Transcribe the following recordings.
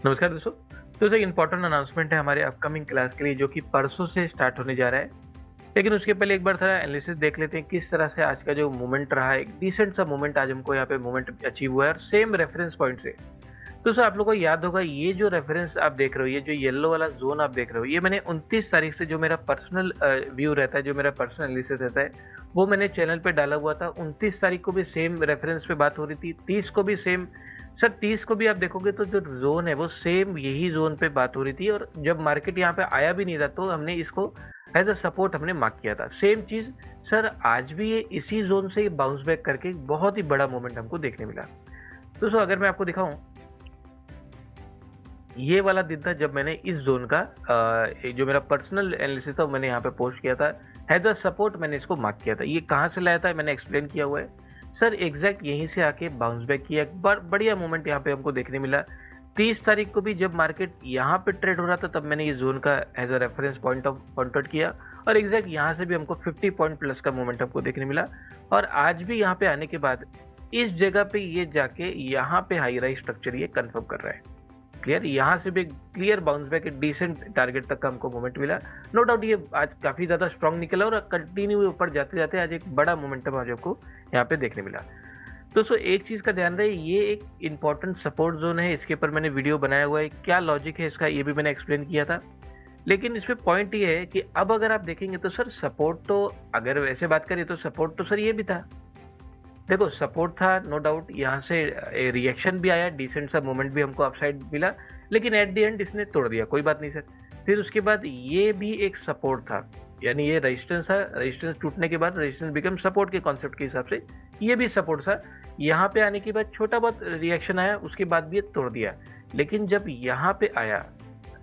नमस्कार दोस्तों एक इम्पोर्टेंट अनाउंसमेंट है हमारे अपकमिंग क्लास के लिए जो कि परसों से स्टार्ट होने जा रहा है। लेकिन उसके पहले एक बार थोड़ा एनालिसिस देख लेते हैं किस तरह से आज का जो मूवमेंट रहा है। एक डिसेंट सा मूवमेंट आज हमको यहाँ पे मूवमेंट अचीव हुआ है और सेम रेफरेंस पॉइंट से। दोस्तों आप लोगों को याद होगा ये जो रेफरेंस आप देख रहे हो, ये जो येलो वाला जोन आप देख रहे हो, ये मैंने 29 तारीख से जो मेरा पर्सनल व्यू रहता है, जो मेरा पर्सनल एनालिसिस रहता है, वो मैंने चैनल पे डाला हुआ था। 29 तारीख को भी सेम रेफरेंस पे बात हो रही थी, 30 को भी सेम। सर 30 को भी आप देखोगे तो जो जोन है वो सेम यही जोन पे बात हो रही थी, और जब मार्केट यहाँ पे आया भी नहीं था तो हमने इसको एज अ सपोर्ट हमने मार्क किया था। सेम चीज सर आज भी ये इसी जोन से बाउंस बैक करके बहुत ही बड़ा मोमेंट हमको देखने मिला। दोस्तों अगर मैं आपको दिखाऊं, ये वाला दिन था जब मैंने इस जोन का जो मेरा पर्सनल एनालिसिस था वो मैंने यहाँ पे पोस्ट किया था। हैज अ सपोर्ट मैंने इसको मार्क किया था। ये कहाँ से लाया था मैंने एक्सप्लेन किया हुआ है। सर एग्जैक्ट यहीं से आके बाउंस बैक किया, एक बढ़िया मोमेंट यहाँ पे हमको देखने मिला। 30 तारीख को भी जब मार्केट यहाँ पे ट्रेड हो रहा था तब मैंने ये जोन का as a reference point of point out किया, और एग्जैक्ट यहाँ से भी हमको 50 पॉइंट प्लस का मोमेंट हमको देखने मिला। और आज भी यहाँ पे आने के बाद इस जगह पे ये जाके यहाँ पे हाई राइज स्ट्रक्चर ये कंफर्म कर रहा है। क्लियर, यहाँ से भी क्लियर बाउंस बैक, एक डिसेंट टारगेट तक का हमको मोमेंट मिला। नो डाउट ये आज काफी ज्यादा स्ट्रांग निकला और कंटिन्यू ऊपर जाते जाते आज एक बड़ा मोमेंटम आज आपको यहाँ पे देखने मिला। दोस्तों एक चीज का ध्यान रहे, ये एक इंपॉर्टेंट सपोर्ट जोन है, इसके ऊपर मैंने वीडियो बनाया हुआ है, क्या लॉजिक है इसका ये भी मैंने एक्सप्लेन किया था। लेकिन इसमें पॉइंट ये है कि अब अगर आप देखेंगे तो सर सपोर्ट तो, अगर वैसे बात करें तो सपोर्ट तो सर ये भी था। देखो सपोर्ट था नो डाउट, यहाँ से रिएक्शन भी आया, डिसेंट सा मूवमेंट भी हमको अपसाइड मिला, लेकिन एट द एंड इसने तोड़ दिया, कोई बात नहीं सर। फिर उसके बाद ये भी एक सपोर्ट था, यानी ये रेजिस्टेंस था, रेजिस्टेंस टूटने के बाद रेजिस्टेंस बिकम सपोर्ट के कॉन्सेप्ट के हिसाब से ये भी सपोर्ट था। यहाँ पे आने के बाद छोटा बहुत रिएक्शन आया, उसके बाद भी ये तोड़ दिया। लेकिन जब यहाँ पे आया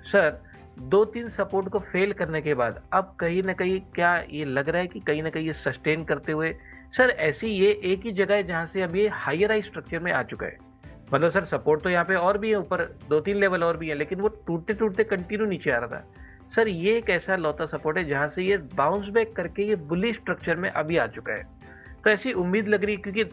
सर, 2-3 सपोर्ट को फेल करने के बाद अब कहीं ना कहीं क्या ये लग रहा है कि कहीं ना कहीं ये सस्टेन करते हुए सर ऐसी ये एक ही जगह है जहां से अब ये हायर राइज स्ट्रक्चर में आ चुका है। मतलब सर सपोर्ट तो यहाँ पे और भी है, ऊपर 2-3 लेवल और भी है, लेकिन वो टूटते टूटते कंटिन्यू नीचे आ रहा था। सर ये एक ऐसा लौता सपोर्ट है जहां से ये बाउंस बैक करके ये बुलिश स्ट्रक्चर में अभी आ चुका है। तो ऐसी उम्मीद लग रही है, क्योंकि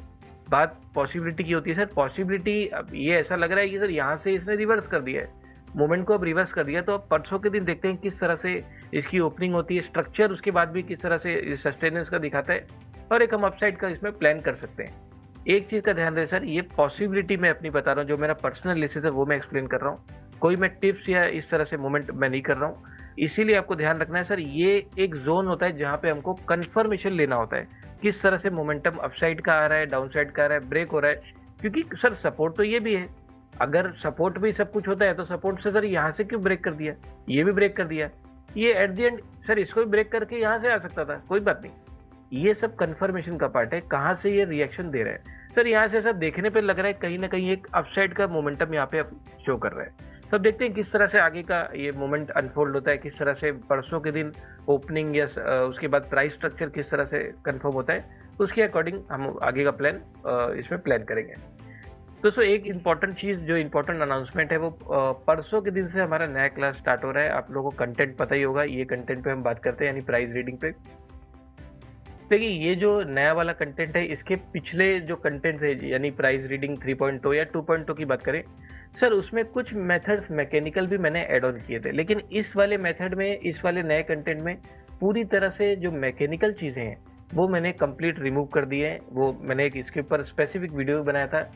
बात पॉसिबिलिटी की होती है सर, पॉसिबिलिटी अब ये ऐसा लग रहा है कि सर यहाँ से इसने रिवर्स कर दिया है, मूवमेंट को अब रिवर्स कर दिया। तो अब परसों के दिन देखते हैं किस तरह से इसकी ओपनिंग होती है, स्ट्रक्चर उसके बाद भी किस तरह से सस्टेनेंस का दिखाता है, और एक हम अपसाइड का इसमें प्लान कर सकते हैं। एक चीज का ध्यान रहे सर, ये पॉसिबिलिटी मैं अपनी बता रहा हूँ, जो मेरा पर्सनल एनालिसिस है वो मैं एक्सप्लेन कर रहा हूँ, कोई मैं टिप्स या इस तरह से मूवमेंट मैं नहीं कर रहा हूँ। इसीलिए आपको ध्यान रखना है सर, ये एक जोन होता है जहाँ पे हमको कंफर्मेशन लेना होता है किस तरह से मोमेंटम अपसाइड का आ रहा है, डाउन साइड का आ रहा है, ब्रेक हो रहा है। क्योंकि सर सपोर्ट तो ये भी है, अगर सपोर्ट भी सब कुछ होता है तो सपोर्ट से सर यहाँ से क्यों ब्रेक कर दिया, ये भी ब्रेक कर दिया, ये एट द एंड सर इसको भी ब्रेक करके यहाँ से आ सकता था, कोई बात नहीं। ये सब कंफर्मेशन का पार्ट है, कहाँ से ये रिएक्शन दे रहा है सर। यहाँ से सब देखने पे लग रहा है कहीं ना कहीं एक अपसाइड का मोमेंटम यहाँ पे अब शो कर रहा है। सब देखते हैं किस तरह से आगे का ये मोमेंट अनफोल्ड होता है, किस तरह से परसों के दिन ओपनिंग या उसके बाद प्राइस स्ट्रक्चर किस तरह से कंफर्म होता है, उसके अकॉर्डिंग हम आगे का प्लान इसमें प्लान करेंगे। दोस्तों एक इम्पॉर्टेंट चीज़, जो इम्पोर्टेंट अनाउंसमेंट है वो परसों के दिन से हमारा नया क्लास स्टार्ट हो रहा है। आप लोगों को कंटेंट पता ही होगा, ये कंटेंट पे हम बात करते हैं यानी प्राइस रीडिंग पे। देखिए ये जो नया वाला कंटेंट है, इसके पिछले जो कंटेंट है यानी प्राइस रीडिंग 3.0 या 2.0 की बात करें सर, उसमें कुछ मेथड्स मैकेनिकल भी मैंने ऐड ऑन किए थे। लेकिन इस वाले मेथड में, इस वाले नए कंटेंट में पूरी तरह से जो मैकेनिकल चीज़ें हैं वो मैंने कंप्लीट रिमूव कर दिए हैं। वो मैंने एक इसके ऊपर स्पेसिफिक वीडियो बनाया था।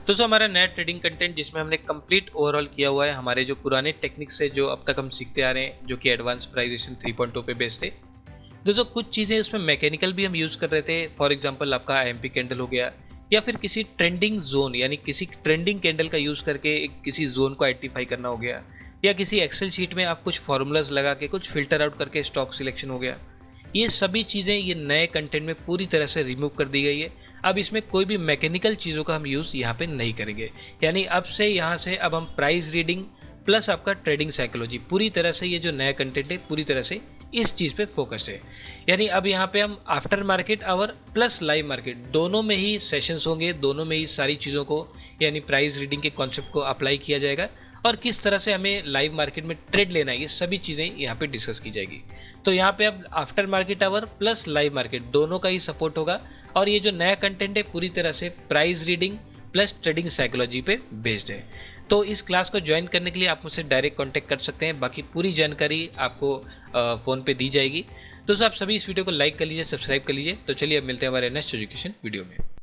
दोस्तों हमारा नया ट्रेडिंग कंटेंट जिसमें हमने कंप्लीट ओवरऑल किया हुआ है हमारे जो पुराने टेक्निक्स है जो अब तक हम सीखते आ रहे हैं, जो कि एडवांस प्राइजेशन 3.0 पे बेस्ड थे। दोस्तों कुछ चीज़ें उसमें मैकेनिकल भी हम यूज़ कर रहे थे। फॉर एग्जांपल आपका एमपी कैंडल हो गया, या फिर किसी ट्रेंडिंग जोन यानी किसी ट्रेंडिंग कैंडल का यूज़ करके किसी जोन को आइडेंटिफाई करना हो गया, या किसी एक्सेल शीट में आप कुछ फॉर्मूलाज लगा के कुछ फिल्टर आउट करके स्टॉक सिलेक्शन हो गया। ये सभी चीज़ें ये नए कंटेंट में पूरी तरह से रिमूव कर दी गई है। अब इसमें कोई भी मैकेनिकल चीज़ों का हम यूज़ यहाँ पे नहीं करेंगे। यानी अब से यहाँ से अब हम प्राइस रीडिंग प्लस आपका ट्रेडिंग साइकोलॉजी, पूरी तरह से ये जो नया कंटेंट है पूरी तरह से इस चीज़ पे फोकस है। यानी अब यहाँ पे हम after market hour plus live market दोनों में ही सेशंस होंगे, दोनों में ही सारी चीज़ों को यानी प्राइस रीडिंग के कॉन्सेप्ट को अप्लाई किया जाएगा और किस तरह से हमें लाइव मार्केट में ट्रेड लेना है, ये सभी चीज़ें यहाँ पे डिस्कस की जाएगी। तो यहाँ पे अब after market hour plus live market दोनों का ही सपोर्ट होगा और ये जो नया कंटेंट है पूरी तरह से price reading plus trading psychology पे बेस्ड है। तो इस क्लास को ज्वाइन करने के लिए आप मुझसे डायरेक्ट कांटेक्ट कर सकते हैं, बाकी पूरी जानकारी आपको फ़ोन पे दी जाएगी। दोस्तों आप सभी इस वीडियो को लाइक कर लीजिए, सब्सक्राइब कर लीजिए। तो चलिए अब मिलते हैं हमारे नेक्स्ट एजुकेशन वीडियो में।